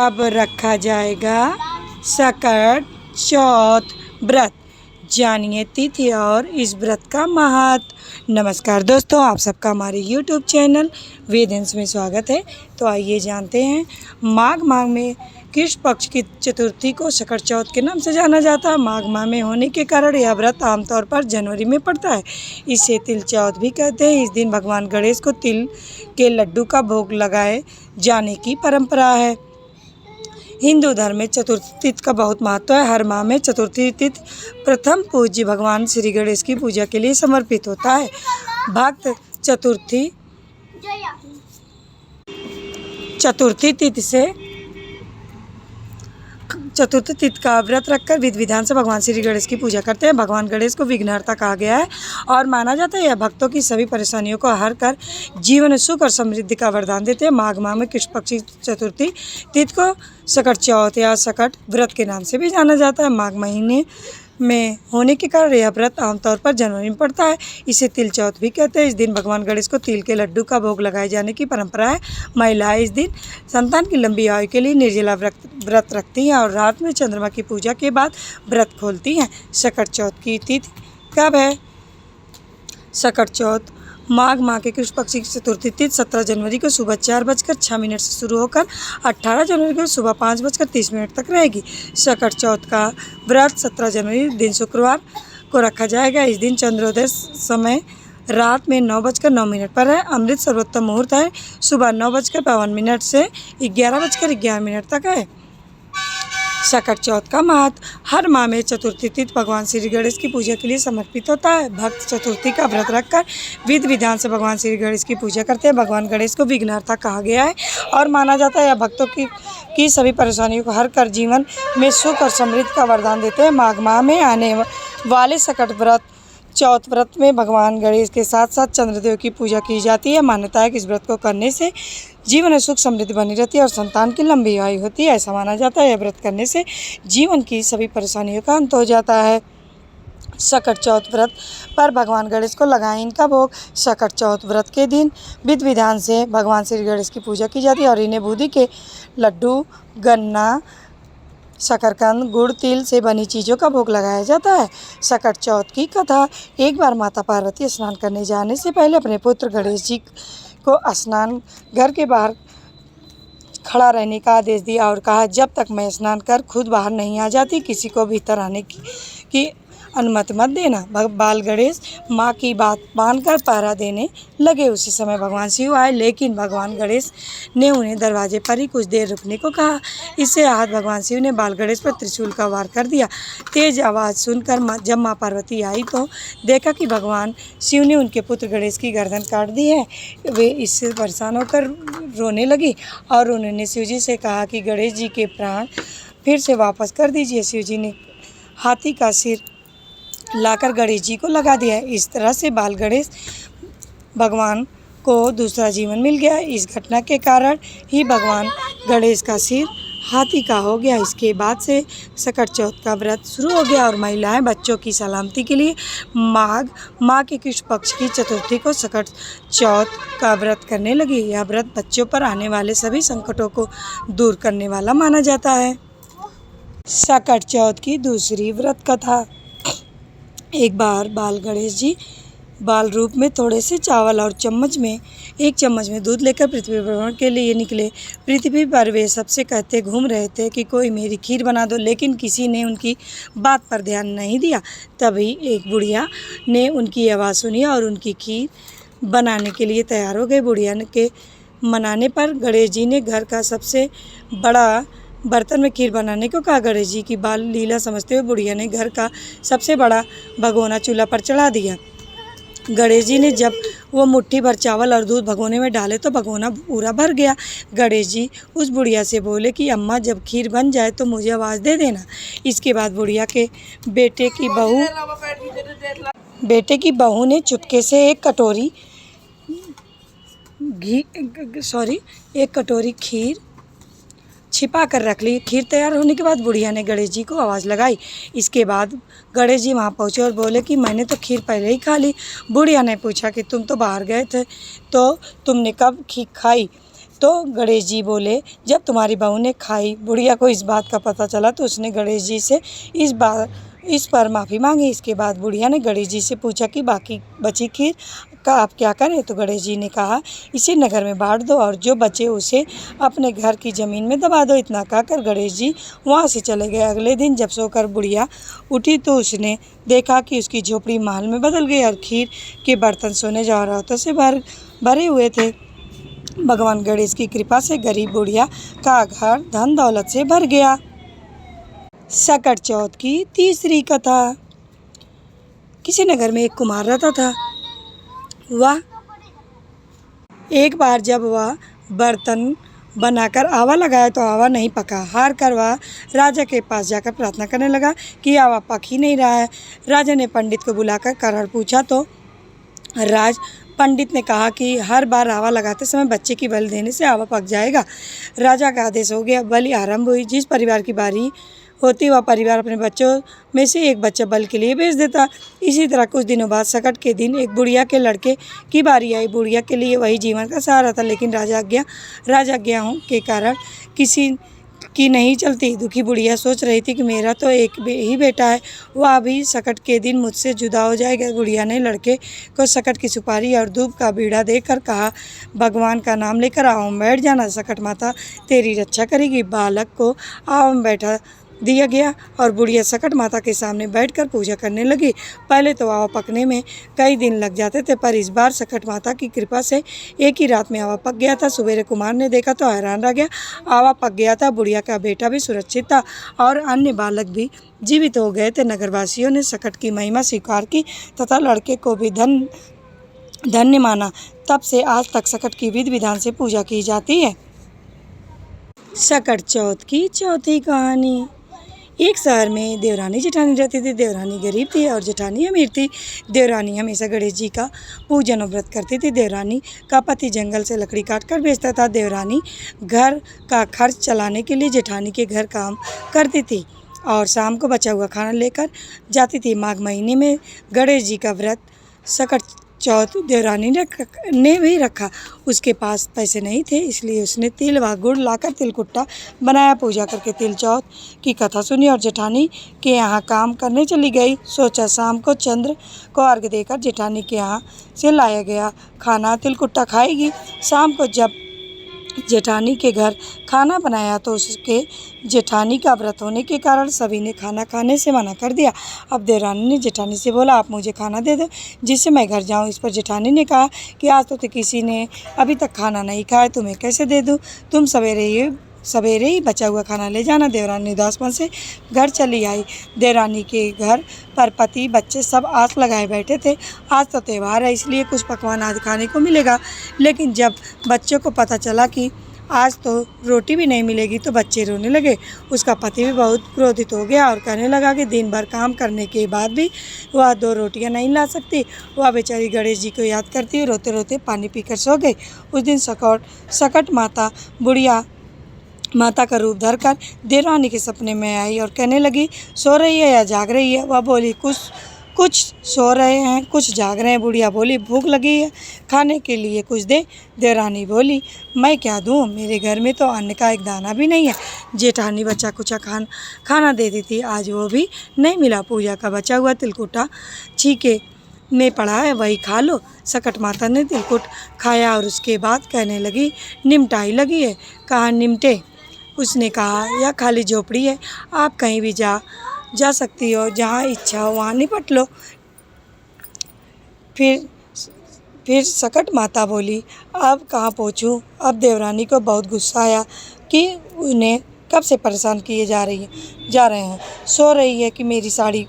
अब रखा जाएगा सकट चौथ व्रत। जानिए तिथि और इस व्रत का महत्व। नमस्कार दोस्तों, आप सबका हमारे YouTube चैनल वेदेंस में स्वागत है। तो आइए जानते हैं, माघ में किस पक्ष की चतुर्थी को सकट चौथ के नाम से जाना जाता है। माघ माह में होने के कारण यह व्रत आमतौर पर जनवरी में पड़ता है। इसे तिल चौथ भी कहते हैं। इस दिन भगवान गणेश को तिल के लड्डू का भोग लगाए जाने की परंपरा है। हिंदू धर्म में चतुर्थी तिथि का बहुत महत्व है। हर माह में चतुर्थी तिथि प्रथम पूज्य भगवान श्री गणेश की पूजा के लिए समर्पित होता है। भक्त चतुर्थी तिथि का व्रत रखकर विधि विधान से भगवान श्री गणेश की पूजा करते हैं। भगवान गणेश को विघ्नहर्ता कहा गया है और माना जाता है यह भक्तों की सभी परेशानियों को हर कर जीवन सुख और समृद्धि का वरदान देते हैं। माघ माह में कृष्ण पक्ष की चतुर्थी तिथि को सकट चौथ या सकट व्रत के नाम से भी जाना जाता है। माघ महीने में होने के कारण यह व्रत आमतौर पर जनवरी में पड़ता है। इसे तिल चौथ भी कहते हैं। इस दिन भगवान गणेश को तिल के लड्डू का भोग लगाए जाने की परंपरा है। महिलाएं इस दिन संतान की लंबी आयु के लिए निर्जला व्रत रखती हैं और रात में चंद्रमा की पूजा के बाद व्रत खोलती हैं। सकट चौथ की तिथि कब है? सकट चौथ माघ माह के कृष्ण पक्ष की चतुर्थी तिथि 17 जनवरी को सुबह 4:06 से शुरू होकर 18 जनवरी को सुबह 5:30 तक रहेगी। सकट चौथ का व्रत 17 जनवरी दिन शुक्रवार को रखा जाएगा। इस दिन चंद्रोदय समय रात में 9:09 पर है। अमृत सर्वोत्तम मुहूर्त है सुबह 9:52 से 11:11 तक है। सकट चौथ का महत्व। हर माह में चतुर्थी तिथि भगवान श्री गणेश की पूजा के लिए समर्पित होता है। भक्त चतुर्थी का व्रत रखकर विधि विधान से भगवान श्री गणेश की पूजा करते हैं। भगवान गणेश को विघ्नहर्ता कहा गया है और माना जाता है यह भक्तों की सभी परेशानियों को हर कर जीवन में सुख और समृद्धि का वरदान देते हैं। माघ माह में आने वाले सकट व्रत चौथ व्रत में भगवान गणेश के साथ साथ चंद्रदेव की पूजा की जाती है। मान्यता है कि इस व्रत को करने से जीवन में सुख समृद्धि बनी रहती है और संतान की लंबी आयु होती है। ऐसा माना जाता है यह व्रत करने से जीवन की सभी परेशानियों का अंत हो जाता है। सकट चौथ व्रत पर भगवान गणेश को लगाएं इनका भोग। सकट चौथ व्रत के दिन विधि विधान से भगवान श्री गणेश की पूजा की जाती है और इन्हें बूंदी के लड्डू, गन्ना, शकरकंद, गुड़, तिल से बनी चीज़ों का भोग लगाया जाता है। सकट चौथ की कथा। एक बार माता पार्वती स्नान करने जाने से पहले अपने पुत्र गणेश जी को स्नान घर के बाहर खड़ा रहने का आदेश दिया और कहा, जब तक मैं स्नान कर खुद बाहर नहीं आ जाती किसी को भीतर आने की अनुमति मत देना। बाल गणेश माँ की बात मानकर पहरा देने लगे। उसी समय भगवान शिव आए, लेकिन भगवान गणेश ने उन्हें दरवाजे पर ही कुछ देर रुकने को कहा। इससे आहत भगवान शिव ने बाल गणेश पर त्रिशूल का वार कर दिया। तेज आवाज़ सुनकर जब माँ पार्वती आई तो देखा कि भगवान शिव ने उनके पुत्र गणेश की गर्दन काट दी है। वे इससे परेशान होकर रोने लगी और उन्होंने शिव जी से कहा कि गणेश जी के प्राण फिर से वापस कर दीजिए। शिव जी ने हाथी का सिर लाकर गणेश जी को लगा दिया। इस तरह से बाल गणेश भगवान को दूसरा जीवन मिल गया। इस घटना के कारण ही भगवान गणेश का सिर हाथी का हो गया। इसके बाद से सकट चौथ का व्रत शुरू हो गया और महिलाएं बच्चों की सलामती के लिए माघ माह के कृष्ण पक्ष की चतुर्थी को सकट चौथ का व्रत करने लगी। यह व्रत बच्चों पर आने वाले सभी संकटों को दूर करने वाला माना जाता है। सकट चौथ की दूसरी व्रत कथा। एक बार बाल गणेश जी बाल रूप में थोड़े से चावल और एक चम्मच में दूध लेकर पृथ्वी भ्रमण के लिए निकले। पृथ्वी पर वे सबसे कहते घूम रहे थे कि कोई मेरी खीर बना दो, लेकिन किसी ने उनकी बात पर ध्यान नहीं दिया। तभी एक बुढ़िया ने उनकी आवाज़ सुनी और उनकी खीर बनाने के लिए तैयार हो गए। बुढ़िया के मनाने पर गणेश जी ने घर का सबसे बड़ा बर्तन में खीर बनाने को कहा। गणेश जी की बाल लीला समझते हुए बुढ़िया ने घर का सबसे बड़ा भगोना चूल्हा पर चढ़ा दिया। गणेश जी ने जब वो मुट्ठी भर चावल और दूध भगोने में डाले तो भगोना पूरा भर गया। गणेश जी उस बुढ़िया से बोले कि अम्मा, जब खीर बन जाए तो मुझे आवाज़ दे देना। इसके बाद बुढ़िया के बेटे की बहू ने चुपके से एक कटोरी खीर छिपा कर रख ली। खीर तैयार होने के बाद बुढ़िया ने गणेश जी को आवाज़ लगाई। इसके बाद गणेश जी वहाँ पहुँचे और बोले कि मैंने तो खीर पहले ही खा ली। बुढ़िया ने पूछा कि तुम तो बाहर गए थे, तो तुमने कब खीर खाई? तो गणेश जी बोले, जब तुम्हारी बहू ने खाई, बुढ़िया को इस बात का पता चला तो उसने गणेश जी से इस पर माफ़ी मांगी। इसके बाद बुढ़िया ने गणेश जी से पूछा कि बाकी बची खीर का आप क्या करें। तो गणेश जी ने कहा, इसे नगर में बांट दो और जो बचे उसे अपने घर की ज़मीन में दबा दो। इतना कहकर गणेश जी वहाँ से चले गए। अगले दिन जब सोकर बुढ़िया उठी तो उसने देखा कि उसकी झोपड़ी महल में बदल गई और खीर के बर्तन सोने जवाहरातों से भरे हुए थे। भगवान गणेश की कृपा से गरीब बुढ़िया का घर धन दौलत से भर गया। सकट चौथ की तीसरी कथा। किसी नगर में एक कुम्हार रहता था। वह एक बार जब वह बर्तन बनाकर आवा लगाया तो आवा नहीं पका। हार कर वह राजा के पास जाकर प्रार्थना करने लगा कि आवा पक ही नहीं रहा है। राजा ने पंडित को बुलाकर कारण पूछा तो पंडित ने कहा कि हर बार आवा लगाते समय बच्चे की बलि देने से आवा पक जाएगा। राजा का आदेश हो गया। बलि आरंभ हुई। जिस परिवार की बारी होती वह परिवार अपने बच्चों में से एक बच्चा बलि के लिए भेज देता। इसी तरह कुछ दिनों बाद सकट के दिन एक बुढ़िया के लड़के की बारी आई। बुढ़िया के लिए वही जीवन का सहारा था, लेकिन राजाज्ञा के कारण किसी की नहीं चलती। दुखी बुढ़िया सोच रही थी कि मेरा तो एक ही बेटा है, वह अभी सकट के दिन मुझसे जुदा हो जाएगा। बुढ़िया ने लड़के को सकट की सुपारी और धूप का बीड़ा देकर कहा, भगवान का नाम लेकर आव में बैठ जाना, सकट माता तेरी रक्षा करेगी। बालक को आव में बैठा दिया गया और बुढ़िया सकट माता के सामने बैठकर पूजा करने लगी। पहले तो आवा पकने में कई दिन लग जाते थे, पर इस बार सकट माता की कृपा से एक ही रात में आवा पक गया था। सवेरे कुमार ने देखा तो हैरान रह गया। आवा पक गया था, बुढ़िया का बेटा भी सुरक्षित था और अन्य बालक भी जीवित हो गए थे। नगरवासियों ने सकट की महिमा स्वीकार की तथा लड़के को भी धन्य माना। तब से आज तक सकट की विधि विधान से पूजा की जाती है। सकट चौथ की चौथी कहानी। एक शहर में देवरानी जेठानी रहती थी। देवरानी गरीब थी और जेठानी अमीर थी। देवरानी हमेशा गणेश जी का पूजन और व्रत करती थी। देवरानी का पति जंगल से लकड़ी काट कर बेचता था। देवरानी घर का खर्च चलाने के लिए जेठानी के घर काम करती थी और शाम को बचा हुआ खाना लेकर जाती थी। माघ महीने में गणेश जी का व्रत सकट चौथ देवरानी ने भी रखा। उसके पास पैसे नहीं थे, इसलिए उसने तिल व गुड़ लाकर तिलकुट्टा बनाया। पूजा करके तिल चौथ की कथा सुनी और जेठानी के यहाँ काम करने चली गई। सोचा शाम को चंद्र को अर्घ्य देकर जेठानी के यहाँ से लाया गया खाना तिलकुट्टा खाएगी। शाम को जब जेठानी के घर खाना बनाया तो उसके जेठानी का व्रत होने के कारण सभी ने खाना खाने से मना कर दिया। अब देवरानी ने जेठानी से बोला, आप मुझे खाना दे दो जिससे मैं घर जाऊं। इस पर जेठानी ने कहा कि आज तो किसी ने अभी तक खाना नहीं खाया, तुम्हें कैसे दे दूं? तुम सवेरे ही बचा हुआ खाना ले जाना। देवरानी उदासपन से घर चली आई। देवरानी के घर पर पति बच्चे सब आस लगाए बैठे थे। आज तो त्यौहार है, इसलिए कुछ पकवान आज खाने को मिलेगा। लेकिन जब बच्चों को पता चला कि आज तो रोटी भी नहीं मिलेगी तो बच्चे रोने लगे। उसका पति भी बहुत क्रोधित हो गया और कहने लगा कि दिन भर काम करने के बाद भी वह 2 रोटियां नहीं ला सकती। वह बेचारी गणेश जी को याद करती हुई रोते रोते पानी पीकर सो गई। उस दिन सकट माता बुढ़िया माता का रूप धरकर देवरानी के सपने में आई और कहने लगी, सो रही है या जाग रही है? वह बोली, कुछ सो रहे हैं, कुछ जाग रहे हैं। बुढ़िया बोली, भूख लगी है, खाने के लिए कुछ दे। देवरानी बोली, मैं क्या दूँ, मेरे घर में तो अन्न का एक दाना भी नहीं है। जेठानी बचा कुचा खाना देती थी, आज वो भी नहीं मिला। पूजा का बचा हुआ तिलकुट्टा छीके में पड़ा है, वही खा लो। सकट माता ने तिलकुट खाया और उसके बाद कहने लगी, निमटाई लगी है। कहा, निमटे? उसने कहा, यह खाली झोपड़ी है, आप कहीं भी जा सकती हो, जहाँ इच्छा हो वहाँ निपट लो। फिर सकट माता बोली, अब कहाँ पहुँचूँ? अब देवरानी को बहुत गुस्सा आया कि उन्हें कब से परेशान किए जा रहे हैं। सो रही है कि मेरी साड़ी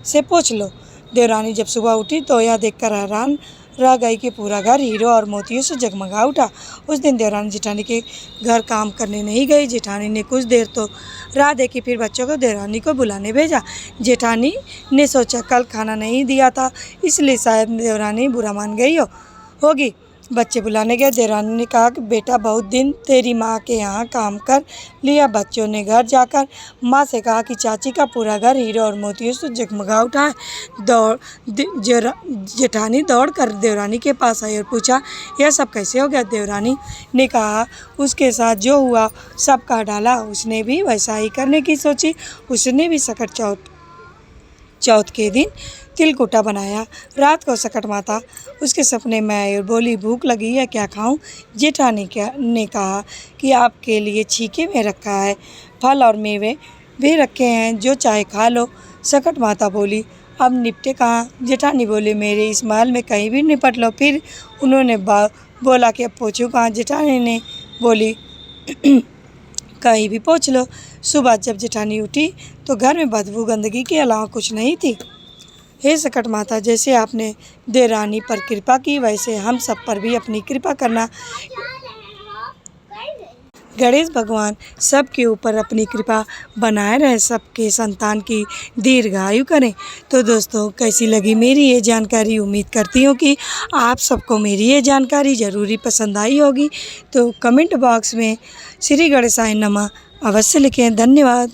से पोंछ लो। देवरानी जब सुबह उठी तो यह देखकर हैरान रह गई कि पूरा घर हीरो और मोतियों से जगमगा उठा। उस दिन देवरानी जेठानी के घर काम करने नहीं गई। जेठानी ने कुछ देर तो राह देखी, फिर बच्चों को देवरानी को बुलाने भेजा। जेठानी ने सोचा कल खाना नहीं दिया था, इसलिए शायद देवरानी बुरा मान गई होगी। बच्चे बुलाने गए। देवरानी ने कहा कि बेटा बहुत दिन तेरी माँ के यहाँ काम कर लिया। बच्चों ने घर जाकर माँ से कहा कि चाची का पूरा घर हीरो और मोतियों से जगमगा उठा है। जेठानी दौड़ कर देवरानी के पास आई और पूछा, यह सब कैसे हो गया? देवरानी ने कहा, उसके साथ जो हुआ सब कह डाला। उसने भी वैसा ही करने की सोची। उसने भी सकट चौथ के दिन तिलकुटा बनाया। रात को सकट माता उसके सपने में आई और बोली, भूख लगी है, क्या खाऊं? जेठानी ने कहा कि आपके लिए छीके में रखा है, फल और मेवे भी रखे हैं, जो चाहे खा लो। सकट माता बोली, अब निपटे कहाँ? जेठानी बोली, मेरे इस महल में कहीं भी निपट लो। फिर उन्होंने बोला कि अब पोछूं कहाँ? जेठानी ने बोली, कहीं भी पोंछ लो। सुबह जब जेठानी उठी तो घर में बदबू गंदगी के अलावा कुछ नहीं थी। हे सकट माता, जैसे आपने देवरानी पर कृपा की, वैसे हम सब पर भी अपनी कृपा करना। गणेश भगवान सबके ऊपर अपनी कृपा बनाए रहे, सबके संतान की दीर्घायु करें। तो दोस्तों, कैसी लगी मेरी ये जानकारी? उम्मीद करती हूँ कि आप सबको मेरी ये जानकारी ज़रूरी पसंद आई होगी। तो कमेंट बॉक्स में श्री गणेशाय नमः अवश्य लिखें। धन्यवाद।